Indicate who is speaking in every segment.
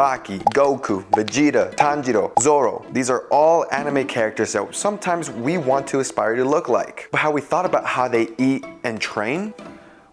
Speaker 1: Baki, Goku, Vegeta, Tanjiro, Zoro. These are all anime characters that sometimes we want to aspire to look like. But have we thought about how they eat and train?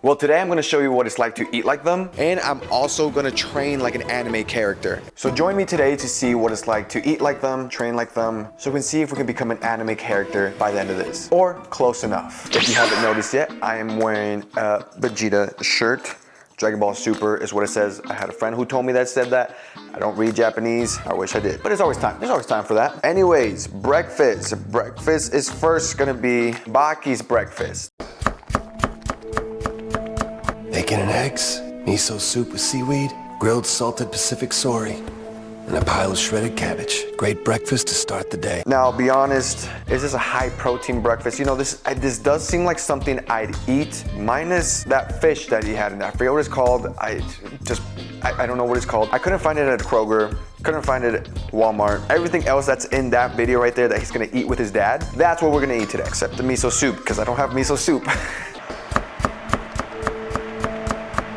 Speaker 1: Well, today I'm gonna show you what it's like to eat like them, and I'm also gonna train like an anime character. So join me today to see what it's like to eat like them, train like them, so we can see if we can become an anime character by the end of this, or close enough. If you haven't noticed yet, I am wearing a Vegeta shirt. Dragon Ball Super is what it says. I had a friend who told me that said that. I don't read Japanese. I wish I did. But there's always time for that. Anyways, breakfast. Breakfast is first gonna be Baki's breakfast.
Speaker 2: Bacon and eggs, miso soup with seaweed, grilled salted Pacific sorry, and a pile of shredded cabbage. Great breakfast to start the day.
Speaker 1: Now, I'll be honest, is this a high protein breakfast? You know, this does seem like something I'd eat, minus that fish that he had in there. I forget what it's called. I don't know what it's called. I couldn't find it at Kroger, couldn't find it at Walmart. Everything else that's in that video right there that he's gonna eat with his dad, that's what we're gonna eat today, except the miso soup, because I don't have miso soup.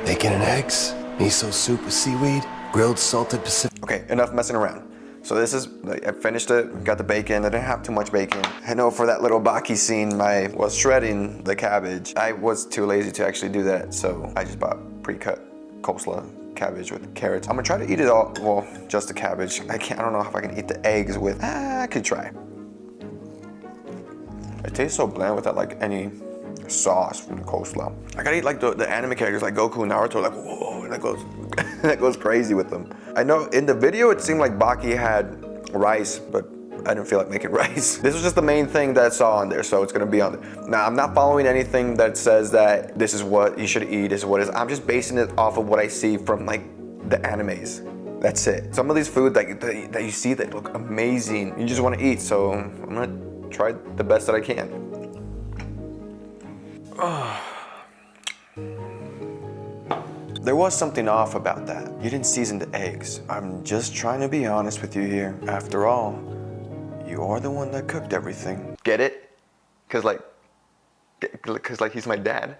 Speaker 2: Bacon and eggs, miso soup with seaweed, grilled salted Pacific.
Speaker 1: Okay, enough messing around. So this is, I finished it, got the bacon. I didn't have too much bacon. I know for that little Baki scene, I was shredding the cabbage. I was too lazy to actually do that, so I just bought pre-cut coleslaw cabbage with carrots. I'm gonna try to eat it all, well, just the cabbage. I don't know if I can eat the eggs with, I could try. It tastes so bland without like any sauce from the coleslaw. I gotta eat like the anime characters like Goku and Naruto, like whoa, that goes crazy with them. I know in the video it seemed like Baki had rice, but I didn't feel like making rice. This was just the main thing that I saw on there, so it's gonna be on there. Now, I'm not following anything that says that this is what you should eat, this is what it is. I'm just basing it off of what I see from like the animes. That's it. Some of these food that you see that look amazing, you just wanna eat, so I'm gonna try the best that I can. There was something off about that. You didn't season the eggs. I'm just trying to be honest with you here. After all, you are the one that cooked everything. Get it? Cause like he's my dad.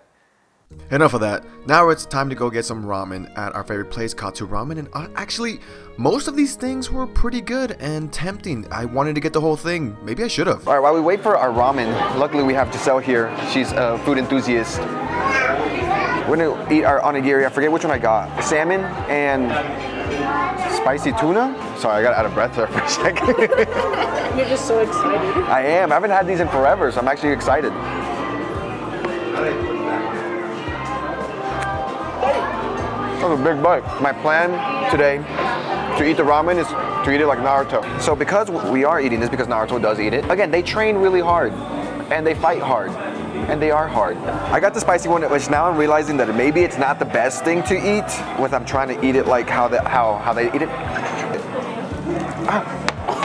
Speaker 3: Enough of that. Now it's time to go get some ramen at our favorite place, Katsu Ramen. And actually, most of these things were pretty good and tempting. I wanted to get the whole thing. Maybe I should have.
Speaker 1: All right, while we wait for our ramen, luckily we have Giselle here. She's a food enthusiast. We're gonna eat our onigiri. I forget which one I got. Salmon and spicy tuna. Sorry, I got out of breath there for a second.
Speaker 4: You're just so excited.
Speaker 1: I am. I haven't had these in forever, so I'm actually excited. That was a big bite. My plan today to eat the ramen is to eat it like Naruto. So because we are eating this, because Naruto does eat it, again, they train really hard and they fight hard and they are hard. I got the spicy one, which now I'm realizing that maybe it's not the best thing to eat when I'm trying to eat it like how they eat it.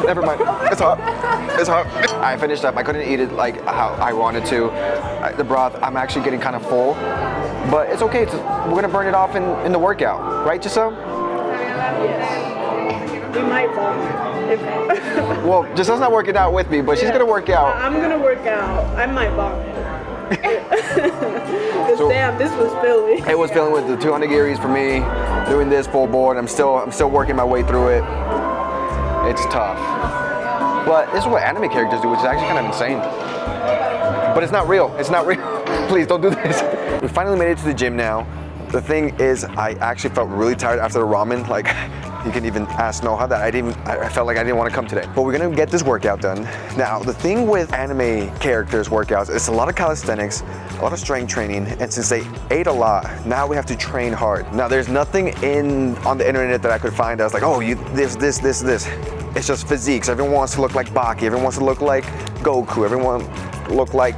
Speaker 1: Never mind, it's hot, it's hot. I finished up, I couldn't eat it like how I wanted to. The broth, I'm actually getting kind of full, but it's okay, we're gonna burn it off in the workout, right Giselle?
Speaker 4: Yes. We might vomit.
Speaker 1: Well, Giselle's not working out with me, but she's gonna work out.
Speaker 4: I'm gonna work out, I might vomit. So, damn, this was filling.
Speaker 1: It was filling with the 2 onigiris for me, doing this full board. I'm still working my way through it. It's tough. But this is what anime characters do, which is actually kind of insane. But it's not real. It's not real. Please don't do this. We finally made it to the gym now. The thing is, I actually felt really tired after the ramen. Like, you can even ask Noha that I felt like I didn't want to come today. But we're gonna get this workout done. Now, the thing with anime characters workouts, it's a lot of calisthenics, a lot of strength training, and since they ate a lot, now we have to train hard. Now, there's nothing on the internet that I could find that was like, oh, this. It's just physiques. Everyone wants to look like Baki. Everyone wants to look like Goku. Everyone look like,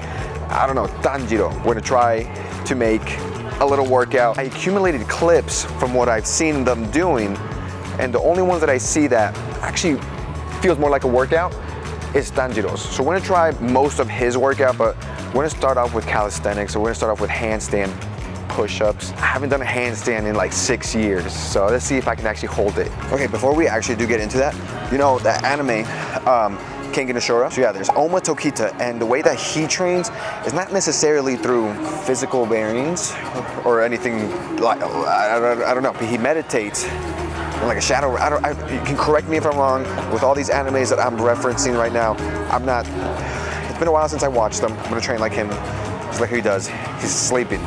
Speaker 1: I don't know, Tanjiro. We're gonna try to make a little workout. I accumulated clips from what I've seen them doing, and the only ones that I see that actually feels more like a workout is Tanjiro's. So we're gonna try most of his workout, but we're gonna start off with calisthenics. So we're gonna start off with handstand push-ups. I haven't done a handstand in like 6 years, so let's see if I can actually hold it. Okay, before we actually do get into that, you know, that anime, Kengan Ashura. So yeah, there's Oma Tokita, and the way that he trains is not necessarily through physical variance or anything like, I don't know, but he meditates like a shadow. You can correct me if I'm wrong. With all these animes that I'm referencing right now, I'm not. It's been a while since I watched them. I'm gonna train like him. Just like he does. He's sleeping,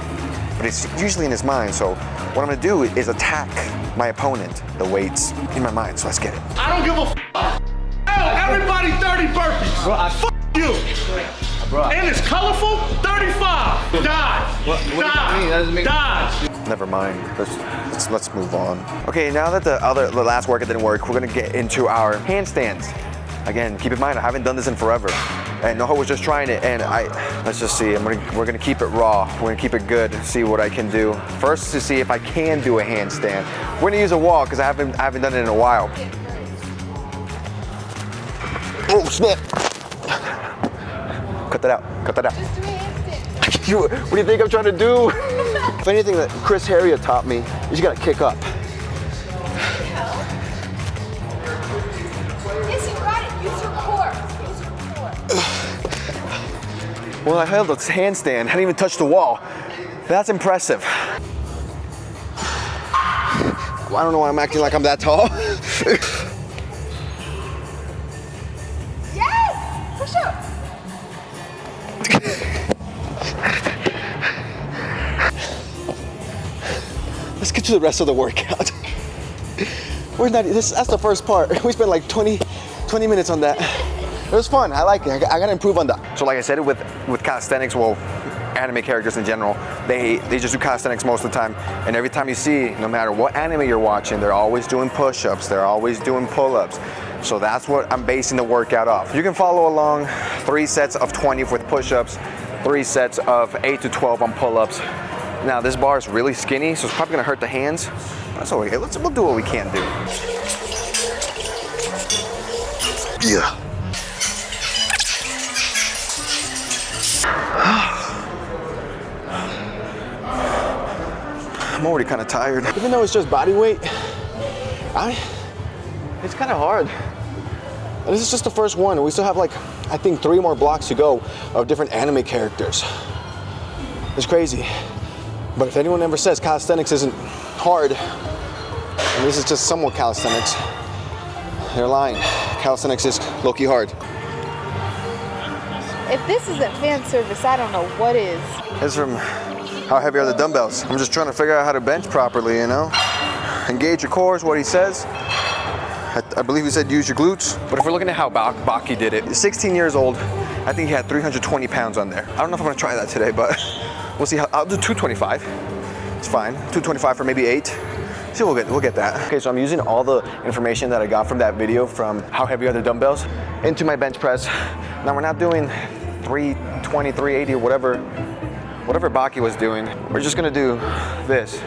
Speaker 1: but it's usually in his mind. So what I'm gonna do is attack my opponent. The weights in my mind. So let's get it.
Speaker 5: I don't give a f. Hell, everybody 30 burpees. Bro, f you. Bro. And it's colorful. 35. Dodge. Dodge.
Speaker 1: Never mind. Let's move on. Okay, now that the last workout didn't work, we're gonna get into our handstands. Again, keep in mind I haven't done this in forever, and Noah was just trying it. And let's just see. We're gonna keep it raw. We're gonna keep it good. See what I can do. First, to see if I can do a handstand. We're gonna use a wall because I haven't done it in a while. Oh snap! Cut that out. Cut that out.
Speaker 6: Just do a handstand.
Speaker 1: What do you think I'm trying to do? If anything that Chris Harrier taught me, you just gotta kick up.
Speaker 6: Yes, you got it. Use your core. Use your core.
Speaker 1: Well, I held a handstand. I didn't even touch the wall. That's impressive. Well, I don't know why I'm acting like I'm that tall.
Speaker 6: Yes! Push up.
Speaker 1: Let's get to the rest of the workout. That's the first part. We spent like 20 minutes on that. It was fun. I like it. I gotta improve on that. So like I said, with calisthenics, well, anime characters in general, they just do calisthenics most of the time. And every time you see, no matter what anime you're watching, they're always doing push-ups. They're always doing pull-ups. So that's what I'm basing the workout off. You can follow along 3 sets of 20 with push-ups, 3 sets of 8 to 12 on pull-ups. Now this bar is really skinny, so it's probably gonna hurt the hands. That's okay. We'll do what we can do. Yeah. I'm already kind of tired. Even though it's just body weight, it's kind of hard. And this is just the first one. We still have like, I think 3 more blocks to go of different anime characters. It's crazy. But if anyone ever says calisthenics isn't hard, and this is just somewhat calisthenics, they're lying. Calisthenics is low-key hard.
Speaker 6: If this isn't fan service, I don't know what is.
Speaker 1: It's from how heavy are the dumbbells. I'm just trying to figure out how to bench properly, you know? Engage your core is what he says. I believe he said use your glutes. But if we're looking at how Baki did it, 16 years old, I think he had 320 pounds on there. I don't know if I'm gonna try that today, but we'll see. I'll do 225. It's fine. 225 for maybe 8. See, we'll get that. Okay, so I'm using all the information that I got from that video from how heavy are the dumbbells into my bench press. Now we're not doing 320, 380 or whatever Baki was doing. We're just gonna do this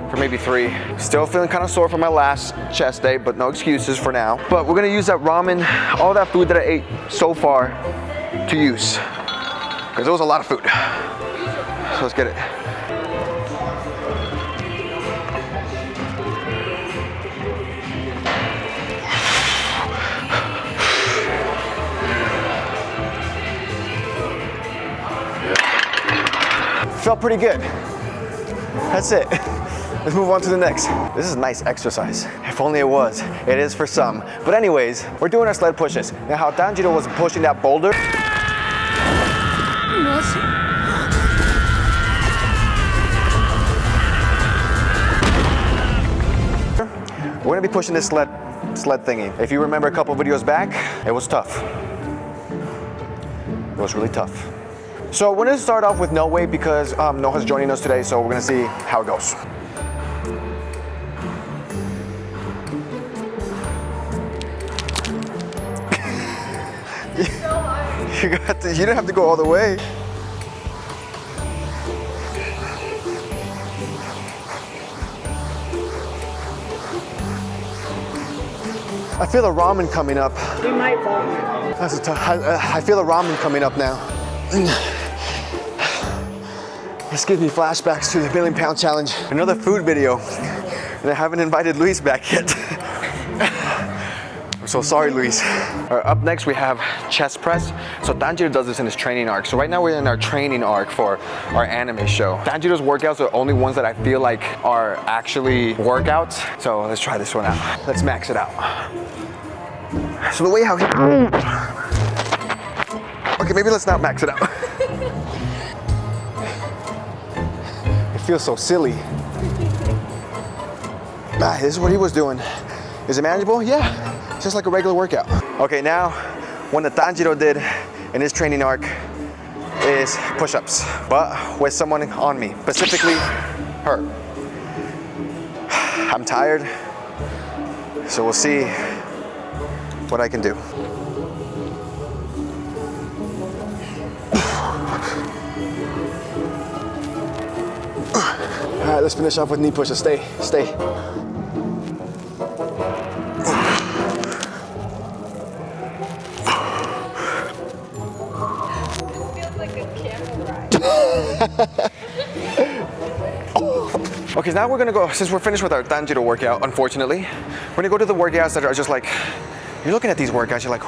Speaker 1: for maybe 3. Still feeling kind of sore from my last chest day, but no excuses for now. But we're gonna use that ramen, all that food that I ate so far to use. Because it was a lot of food. So let's get it. Felt pretty good. That's it. Let's move on to the next. This is a nice exercise. If only it was. It is for some. But anyways, we're doing our sled pushes. Now how Danjiro was pushing that boulder. We're gonna be pushing this sled thingy. If you remember a couple videos back, it was tough. It was really tough. So we're gonna start off with no weight because Noah's joining us today, so we're gonna see how it goes. You don't have to go all the way. I feel the ramen coming up.
Speaker 4: We might fall.
Speaker 1: That's a tough. I feel the ramen coming up now. This gives me flashbacks to the 1 million pound challenge. Another food video. And I haven't invited Luis back yet. I'm so sorry, Luis. Up next, we have chest press. So Tanjiro does this in his training arc. So right now we're in our training arc for our anime show. Tanjiro's workouts are the only ones that I feel like are actually workouts. So let's try this one out. Let's max it out. So the way how he... Okay, maybe let's not max it out. It feels so silly. This is what he was doing. Is it manageable? Yeah, it's just like a regular workout. Okay, now, one that Tanjiro did in his training arc is push-ups, but with someone on me, specifically her. I'm tired, so we'll see what I can do. All right, let's finish off with knee pushes. Stay. Okay, now we're gonna go, since we're finished with our Tanjiro workout, unfortunately, we're gonna go to the workouts that are just like, you're looking at these workouts, you're like,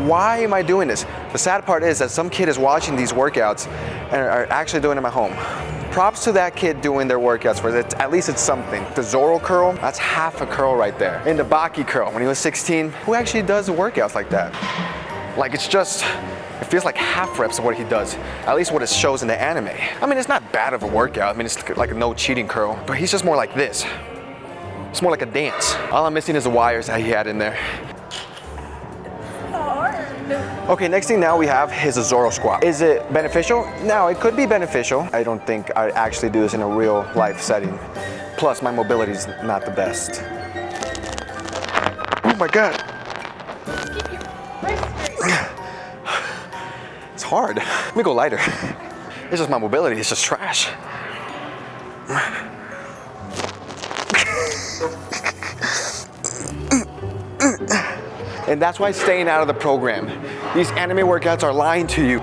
Speaker 1: why am I doing this? The sad part is that some kid is watching these workouts and are actually doing them at home. Props to that kid doing their workouts for it. At least it's something. The Zoro curl, that's half a curl right there. And the Baki curl, when he was 16, who actually does workouts like that? Like it's just, it feels like half reps of what he does, at least what it shows in the anime. I mean, it's not bad of a workout. I mean, it's like a no cheating curl, but he's just more like this. It's more like a dance. All I'm missing is the wires that he had in there. Okay, next thing now we have is a Zoro squat. Is it beneficial? No, it could be beneficial. I don't think I actually do this in a real life setting. Plus, my mobility is not the best. Oh my God. It's hard. Let me go lighter. It's just my mobility, it's just trash. And that's why staying out of the program. These anime workouts are lying to you.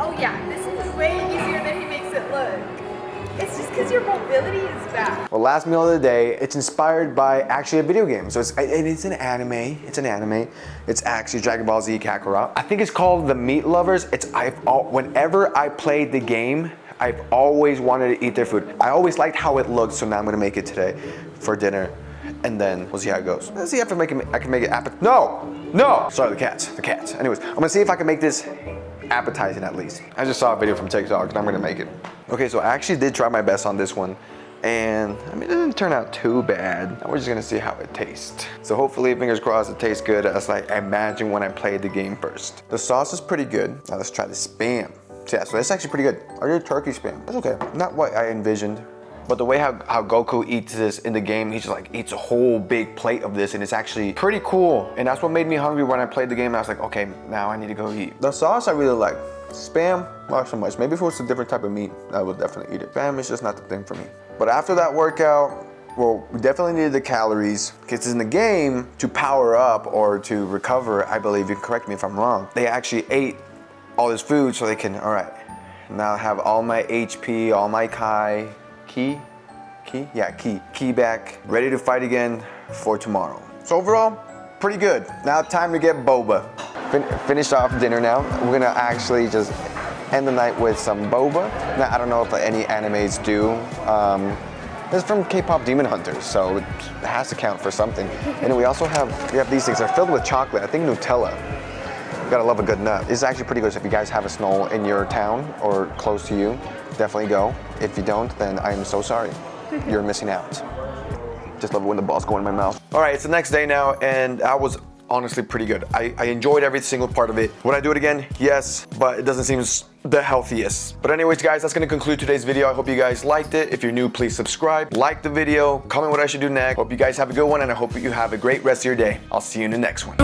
Speaker 6: Oh yeah, this is way easier than he makes it look. It's just because your mobility is bad.
Speaker 1: Well, last meal of the day, it's inspired by actually a video game. So it's an anime. It's actually Dragon Ball Z Kakarot. I think it's called The Meat Lovers. Whenever I played the game, I've always wanted to eat their food. I always liked how it looked, so now I'm gonna make it today for dinner. And then we'll see how it goes. Let's see if I can make it No! Sorry, the cats. Anyways, I'm gonna see if I can make this appetizing at least. I just saw a video from TikTok and I'm gonna make it. Okay, so I actually did try my best on this one. And I mean, it didn't turn out too bad. Now we're just gonna see how it tastes. So hopefully, fingers crossed, it tastes good as I imagine when I played the game first. The sauce is pretty good. Now let's try the Spam. So yeah, so that's actually pretty good. I did turkey Spam. That's okay. Not what I envisioned. But the way how Goku eats this in the game, he just like eats a whole big plate of this and it's actually pretty cool. And that's what made me hungry when I played the game. I was like, okay, now I need to go eat. The sauce I really like. Spam, not so much. Maybe if it was a different type of meat, I would definitely eat it. Spam is just not the thing for me. But after that workout, well, we definitely needed the calories. Because in the game, to power up or to recover, I believe, you can correct me if I'm wrong, they actually ate all this food so they can, all right, now I have all my HP, all my ki back, ready to fight again for tomorrow. So overall, pretty good. Now time to get boba. Finished off dinner now. We're gonna actually just end the night with some boba. Now I don't know if any animes do. This is from K-pop Demon Hunters, so it has to count for something. And we have these things. They're filled with chocolate. I think Nutella. You gotta love a good nut. It's actually pretty good. So if you guys have a snow in your town or close to you, definitely go. If you don't, then I am so sorry. You're missing out. Just love it when the balls go in my mouth. All right, it's the next day now, and that was honestly pretty good. I enjoyed every single part of it. Would I do it again? Yes, but it doesn't seem the healthiest. But anyways, guys, that's gonna conclude today's video. I hope you guys liked it. If you're new, please subscribe, like the video, comment what I should do next. Hope you guys have a good one, and I hope you have a great rest of your day. I'll see you in the next one.